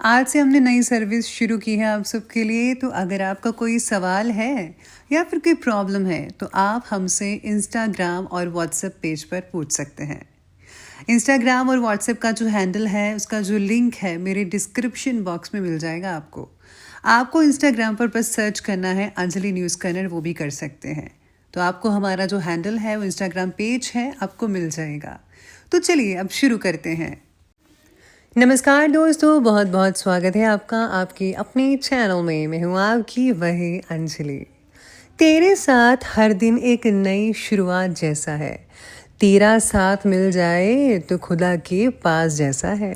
आज से हमने नई सर्विस शुरू की है आप सबके लिए। तो अगर आपका कोई सवाल है या फिर कोई प्रॉब्लम है तो आप हमसे इंस्टाग्राम और व्हाट्सएप पेज पर पूछ सकते हैं। इंस्टाग्राम और व्हाट्सएप का जो हैंडल है उसका जो लिंक है मेरे डिस्क्रिप्शन बॉक्स में मिल जाएगा आपको। आपको इंस्टाग्राम पर बस सर्च करना है अंजलि न्यूज़ कन्नड़, वो भी कर सकते हैं। तो आपको हमारा जो हैंडल है वो इंस्टाग्राम पेज है आपको मिल जाएगा। तो चलिए अब शुरू करते हैं। नमस्कार दोस्तों, बहुत बहुत स्वागत है आपका आपके अपने चैनल में। मैं हूँ आपकी वही अंजलि। तेरे साथ हर दिन एक नई शुरुआत जैसा है, तेरा साथ मिल जाए तो खुदा के पास जैसा है।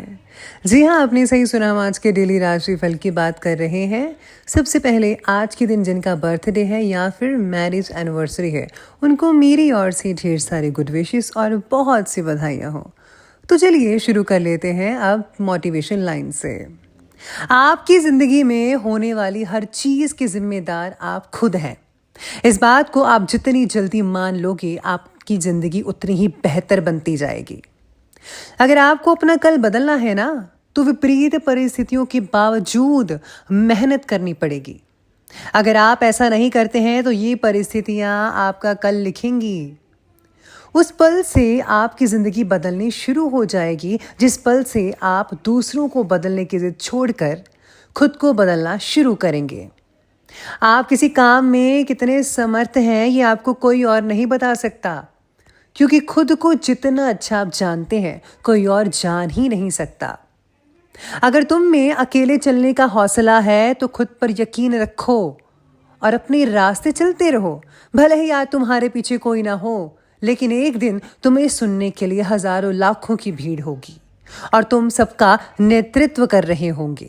जी हाँ, आपने सही सुना, हम आज के डेली राशिफल की बात कर रहे हैं। सबसे पहले आज के दिन जिनका बर्थडे है या फिर मैरिज एनिवर्सरी है, उनको मेरी ओर से ढेर सारी गुड विशेस और बहुत सी बधाइयाँ हो। तो चलिए शुरू कर लेते हैं अब मोटिवेशन लाइन से। आपकी जिंदगी में होने वाली हर चीज के जिम्मेदार आप खुद हैं। इस बात को आप जितनी जल्दी मान लोगे आपकी जिंदगी उतनी ही बेहतर बनती जाएगी। अगर आपको अपना कल बदलना है ना, तो विपरीत परिस्थितियों के बावजूद मेहनत करनी पड़ेगी। अगर आप ऐसा नहीं करते हैं तो ये परिस्थितियां आपका कल लिखेंगी। उस पल से आपकी ज़िंदगी बदलनी शुरू हो जाएगी जिस पल से आप दूसरों को बदलने की जिद छोड़कर खुद को बदलना शुरू करेंगे। आप किसी काम में कितने समर्थ हैं ये आपको कोई और नहीं बता सकता, क्योंकि खुद को जितना अच्छा आप जानते हैं कोई और जान ही नहीं सकता। अगर तुम में अकेले चलने का हौसला है तो खुद पर यकीन रखो और अपने रास्ते चलते रहो। भले ही आज तुम्हारे पीछे कोई ना हो, लेकिन एक दिन तुम्हें सुनने के लिए हजारों लाखों की भीड़ होगी और तुम सबका नेतृत्व कर रहे होंगे।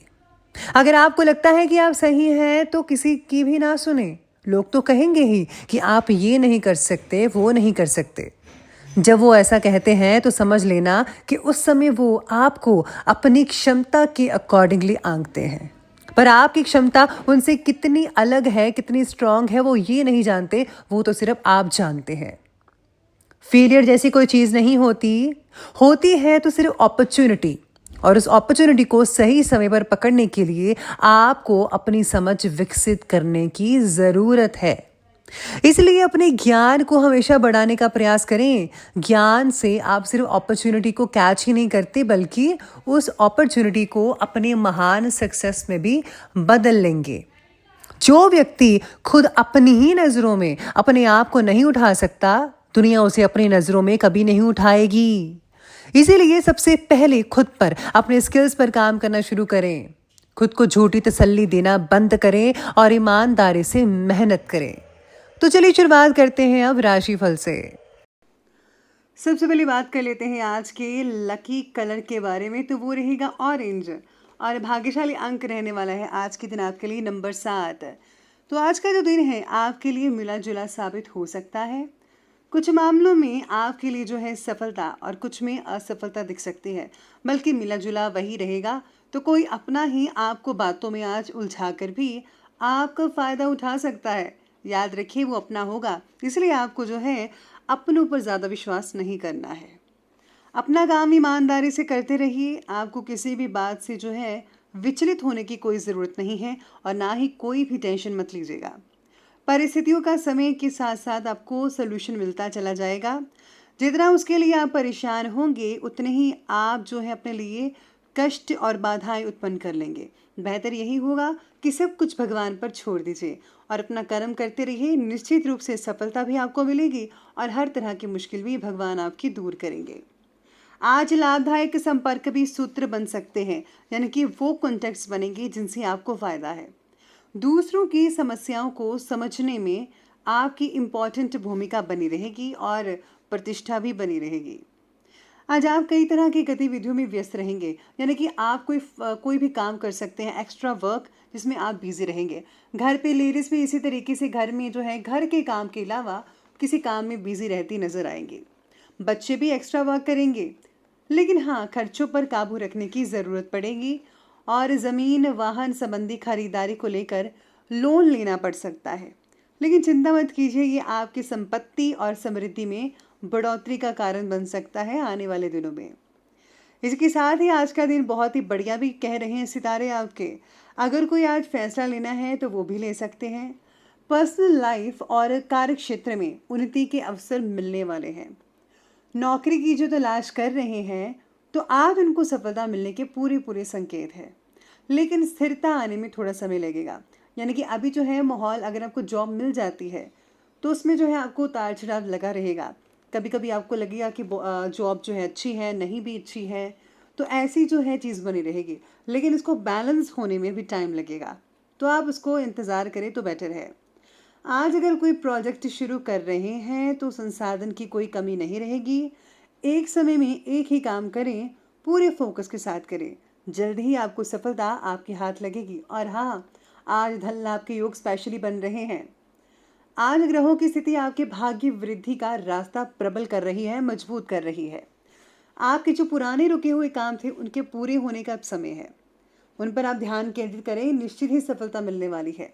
अगर आपको लगता है कि आप सही हैं तो किसी की भी ना सुने। लोग तो कहेंगे ही कि आप ये नहीं कर सकते, वो नहीं कर सकते। जब वो ऐसा कहते हैं तो समझ लेना कि उस समय वो आपको अपनी क्षमता के अकॉर्डिंगली आंकते हैं। पर आपकी क्षमता उनसे कितनी अलग है, कितनी स्ट्रांग है, वो ये नहीं जानते, वो तो सिर्फ आप जानते हैं। फेलियर जैसी कोई चीज़ नहीं होती, होती है तो सिर्फ अपॉर्चुनिटी। और उस अपॉर्चुनिटी को सही समय पर पकड़ने के लिए आपको अपनी समझ विकसित करने की ज़रूरत है। इसलिए अपने ज्ञान को हमेशा बढ़ाने का प्रयास करें। ज्ञान से आप सिर्फ अपॉर्चुनिटी को कैच ही नहीं करते, बल्कि उस अपॉर्चुनिटी को अपने महान सक्सेस में भी बदल लेंगे। जो व्यक्ति खुद अपनी ही नज़रों में अपने आप को नहीं उठा सकता, दुनिया उसे अपनी नज़रों में कभी नहीं उठाएगी। इसीलिए सबसे पहले खुद पर, अपने स्किल्स पर काम करना शुरू करें। खुद को झूठी तसल्ली देना बंद करें और ईमानदारी से मेहनत करें। तो चलिए शुरुआत करते हैं अब राशिफल से। सबसे पहले बात कर लेते हैं आज के लकी कलर के बारे में, तो वो रहेगा ऑरेंज। और भाग्यशाली अंक रहने वाला है आज के दिन आपके लिए नंबर 7। तो आज का जो दिन है आपके लिए मिला जुला साबित हो सकता है। कुछ मामलों में आपके लिए जो है सफलता और कुछ में असफलता दिख सकती है, बल्कि मिला जुला वही रहेगा। तो कोई अपना ही आपको बातों में आज उलझा कर भी आपका फ़ायदा उठा सकता है। याद रखिए वो अपना होगा, इसलिए आपको जो है अपनों पर ज़्यादा विश्वास नहीं करना है। अपना काम ईमानदारी से करते रहिए। आपको किसी भी बात से जो है विचलित होने की कोई ज़रूरत नहीं है और ना ही कोई भी टेंशन मत लीजिएगा। परिस्थितियों का समय के साथ साथ आपको सोल्यूशन मिलता चला जाएगा। जितना उसके लिए आप परेशान होंगे उतने ही आप जो है अपने लिए कष्ट और बाधाएं उत्पन्न कर लेंगे। बेहतर यही होगा कि सब कुछ भगवान पर छोड़ दीजिए और अपना कर्म करते रहिए। निश्चित रूप से सफलता भी आपको मिलेगी और हर तरह की मुश्किल भी भगवान आपकी दूर करेंगे। आज लाभदायक संपर्क भी सूत्र बन सकते हैं, यानी कि वो कॉन्टेक्ट्स बनेंगे जिनसे आपको फायदा है। दूसरों की समस्याओं को समझने में आपकी इम्पॉर्टेंट भूमिका बनी रहेगी और प्रतिष्ठा भी बनी रहेगी। आज आप कई तरह की गतिविधियों में व्यस्त रहेंगे, यानी कि आप कोई भी काम कर सकते हैं, एक्स्ट्रा वर्क, जिसमें आप बिजी रहेंगे। घर पे लेडीज़ भी इसी तरीके से घर में जो है घर के काम के अलावा किसी काम में बिजी रहती नजर आएंगी। बच्चे भी एक्स्ट्रा वर्क करेंगे, लेकिन हाँ, खर्चों पर काबू रखने की ज़रूरत पड़ेगी और ज़मीन वाहन संबंधी खरीदारी को लेकर लोन लेना पड़ सकता है। लेकिन चिंता मत कीजिए, ये आपकी संपत्ति और समृद्धि में बढ़ोतरी का कारण बन सकता है आने वाले दिनों में। इसके साथ ही आज का दिन बहुत ही बढ़िया भी कह रहे हैं सितारे आपके। अगर कोई आज फैसला लेना है तो वो भी ले सकते हैं। पर्सनल लाइफ और कार्य क्षेत्र में उन्नति के अवसर मिलने वाले हैं। नौकरी की जो तलाश कर रहे हैं तो आज उनको सफलता मिलने के पूरे पूरे संकेत हैं, लेकिन स्थिरता आने में थोड़ा समय लगेगा। यानी कि अभी जो है माहौल, अगर आपको जॉब मिल जाती है तो उसमें जो है आपको उतार चढ़ाव लगा रहेगा। कभी कभी आपको लगेगा कि जॉब जो है अच्छी है, नहीं भी अच्छी है, तो ऐसी जो है चीज़ बनी रहेगी, लेकिन इसको बैलेंस होने में भी टाइम लगेगा। तो आप उसको इंतज़ार करें तो बेटर है। आज अगर कोई प्रोजेक्ट शुरू कर रहे हैं तो संसाधन की कोई कमी नहीं रहेगी। एक समय में एक ही काम करें, पूरे फोकस के साथ करें, जल्द ही आपको सफलता आपके हाथ लगेगी। और हाँ, आज धन लाभ के योग स्पेशली बन रहे हैं। आज ग्रहों की स्थिति आपके भाग्य वृद्धि का रास्ता प्रबल कर रही है, मजबूत कर रही है। आपके जो पुराने रुके हुए काम थे उनके पूरे होने का अब समय है। उन पर आप ध्यान केंद्रित करें, निश्चित ही सफलता मिलने वाली है।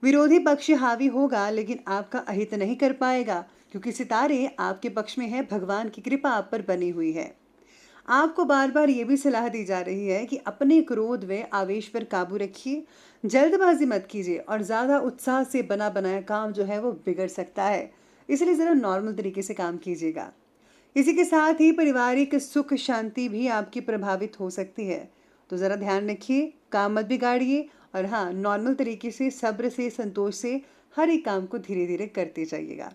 विरोधी पक्ष हावी होगा लेकिन आपका अहित नहीं कर पाएगा, क्योंकि सितारे आपके पक्ष में है, भगवान की कृपा आप पर बनी हुई है। आपको बार बार ये भी सलाह दी जा रही है कि अपने क्रोध व आवेश पर काबू रखिए, जल्दबाजी मत कीजिए, और ज़्यादा उत्साह से बना बनाया काम जो है वो बिगड़ सकता है, इसलिए ज़रा नॉर्मल तरीके से काम कीजिएगा। इसी के साथ ही पारिवारिक सुख शांति भी आपकी प्रभावित हो सकती है, तो ज़रा ध्यान रखिए, काम मत बिगाड़िए। और हाँ, नॉर्मल तरीके से, सब्र से, संतोष से हर एक काम को धीरे धीरे करते जाइएगा।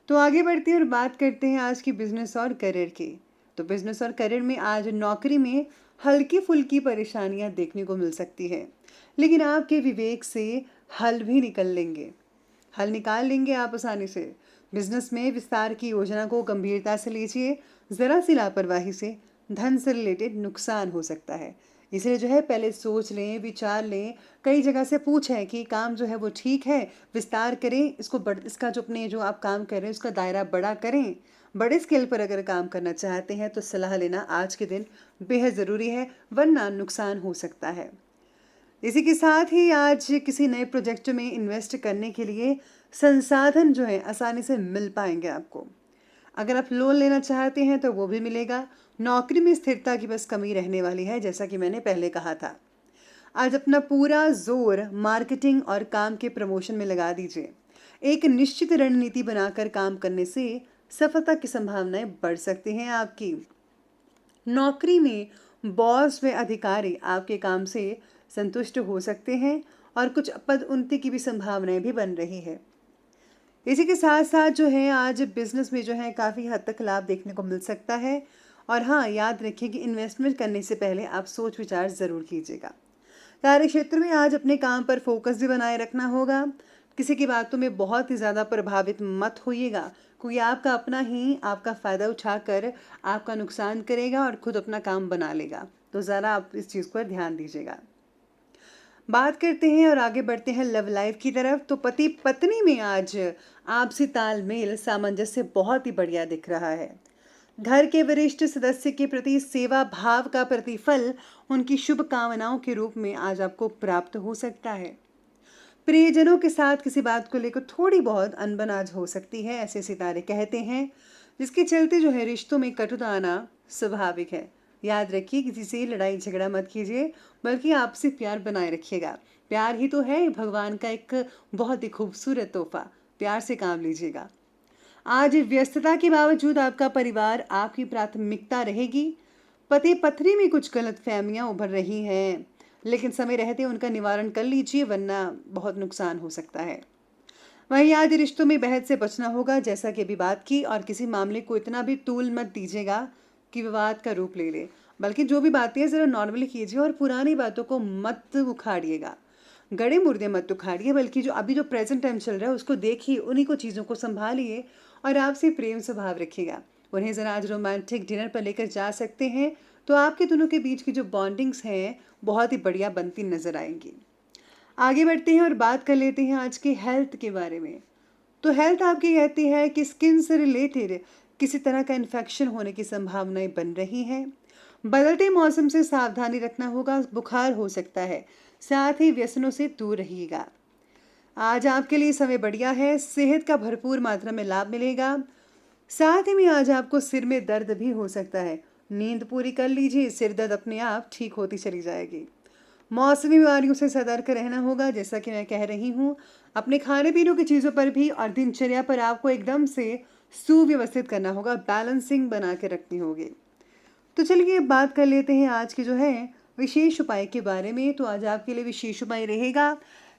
तो आगे बढ़ते हैं और बात करते हैं आज की बिजनेस और करियर की। तो बिजनेस और करियर में आज नौकरी में हल्की फुल्की परेशानियां देखने को मिल सकती है, लेकिन आपके विवेक से हल भी हल निकाल लेंगे आप आसानी से। बिजनेस में विस्तार की योजना को गंभीरता से लीजिए, ज़रा सी लापरवाही से धन से रिलेटेड नुकसान हो सकता है, इसलिए जो है पहले सोच लें, विचार लें, कई जगह से पूछें कि काम जो है वो ठीक है, विस्तार करें इसको, इसका जो अपने जो आप काम कर रहे हैं उसका दायरा बड़ा करें। बड़े स्केल पर अगर काम करना चाहते हैं तो सलाह लेना आज के दिन बेहद ज़रूरी है, वरना नुकसान हो सकता है। इसी के साथ ही आज किसी नए प्रोजेक्ट में इन्वेस्ट करने के लिए संसाधन जो है आसानी से मिल पाएंगे आपको। अगर आप लोन लेना चाहते हैं तो वो भी मिलेगा। नौकरी में स्थिरता की बस कमी रहने वाली है, जैसा कि मैंने पहले कहा था। आज अपना पूरा जोर मार्केटिंग और काम के प्रमोशन में लगा दीजिए। एक निश्चित रणनीति बनाकर काम करने से सफलता की संभावनाएं बढ़ सकती हैं आपकी। नौकरी में बॉस व अधिकारी आपके काम से संतुष्ट हो सकते हैं और कुछ पद उन्नति की भी संभावनाएं भी बन रही है। इसी के साथ साथ जो है आज बिजनेस में जो है काफ़ी हद तक लाभ देखने को मिल सकता है। और हाँ, याद रखिए कि इन्वेस्टमेंट करने से पहले आप सोच विचार ज़रूर कीजिएगा। कार्य क्षेत्र में आज अपने काम पर फोकस भी बनाए रखना होगा। किसी की बातों में बहुत ही ज़्यादा प्रभावित मत होइएगा, कोई आपका अपना ही आपका फ़ायदा उठाकर आपका नुकसान करेगा और खुद अपना काम बना लेगा, तो ज़रा आप इस चीज़ पर ध्यान दीजिएगा। बात करते हैं और आगे बढ़ते हैं लव लाइफ की तरफ। तो पति पत्नी में आज आपसी तालमेल, सामंजस्य बहुत ही बढ़िया दिख रहा है। घर के वरिष्ठ सदस्य के प्रति सेवा भाव का प्रतिफल उनकी शुभ कामनाओं के रूप में आज आपको प्राप्त हो सकता है। प्रियजनों के साथ किसी बात को लेकर थोड़ी बहुत अनबन आज हो सकती है, ऐसे सितारे कहते हैं, जिसके चलते जो है रिश्तों में कटुता आना स्वाभाविक है। याद रखिए, किसी से लड़ाई झगड़ा मत कीजिए, बल्कि आपसे प्यार बनाए रखिएगा। प्यार ही तो है भगवान का एक बहुत ही खूबसूरत तोहफा, प्यार से काम लीजिएगा। आज व्यस्तता के बावजूद आपका परिवार आपकी प्राथमिकता रहेगी। पति पत्नी में कुछ गलतफहमियां उभर रही हैं, लेकिन समय रहते उनका निवारण कर लीजिए, वरना बहुत नुकसान हो सकता है। वहीं आज रिश्तों में बहस से बचना होगा, जैसा कि अभी बात की, और किसी मामले को इतना भी तूल मत दीजिएगा कि विवाद का रूप ले ले, बल्कि जो भी बातें हैं ज़रा नॉर्मली कीजिए और पुरानी बातों को मत उखाड़िएगा, गड़े मुर्दे मत उखाड़िए, बल्कि जो अभी जो प्रेजेंट टाइम चल रहा है उसको देखिए, उन्हीं को चीज़ों को संभालिए और आपसे प्रेम स्वभाव रखिएगा। उन्हें ज़रा आज रोमांटिक डिनर पर लेकर जा सकते हैं, तो आपके दोनों के बीच की जो बॉन्डिंग्स हैं बहुत ही बढ़िया बनती नजर आएंगी। आगे बढ़ते हैं और बात कर लेते हैं आज की हेल्थ के बारे में। तो हेल्थ आपकी कहती है कि स्किन से रिलेटेड किसी तरह का इन्फेक्शन होने की संभावनाएं बन रही हैं। बदलते मौसम से सावधानी रखना होगा, बुखार हो सकता है, साथ ही व्यसनों से दूर रहिएगा। आज आपके लिए समय बढ़िया है, सेहत का भरपूर मात्रा में लाभ मिलेगा। साथ ही में आज आपको सिर में दर्द भी हो सकता है, नींद पूरी कर लीजिए, सिर दर्द अपने आप ठीक होती चली जाएगी। मौसमी बीमारियों से सतर्क रहना होगा, जैसा कि मैं कह रही हूँ। अपने खाने पीने की चीज़ों पर भी और दिनचर्या पर आपको एकदम से सुव्यवस्थित करना होगा, बैलेंसिंग बना के रखनी होगी। तो चलिए अब बात कर लेते हैं आज की जो है विशेष उपाय के बारे में। तो आज आपके लिए विशेष उपाय रहेगा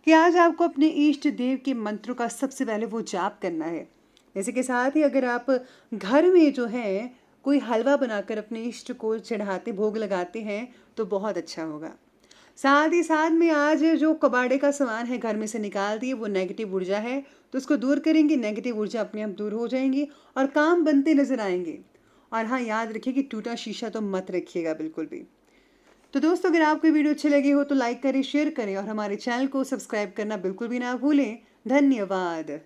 कि आज आपको अपने इष्ट देव के मंत्रों का सबसे पहले वो जाप करना है। इसी के साथ ही अगर आप घर में जो है कोई हलवा बनाकर अपने इष्ट को चढ़ाते, भोग लगाते हैं, तो बहुत अच्छा होगा। साथ ही साथ में आज जो कबाड़े का सामान है घर में से निकाल दिए, वो नेगेटिव ऊर्जा है, तो उसको दूर करेंगे, नेगेटिव ऊर्जा अपने आप दूर हो जाएंगी और काम बनते नजर आएंगे। और हाँ, याद रखिए कि टूटा शीशा तो मत रखिएगा बिल्कुल भी। तो दोस्तों, अगर आपको वीडियो अच्छी लगी हो तो लाइक करें, शेयर करें और हमारे चैनल को सब्सक्राइब करना बिल्कुल भी ना भूलें। धन्यवाद।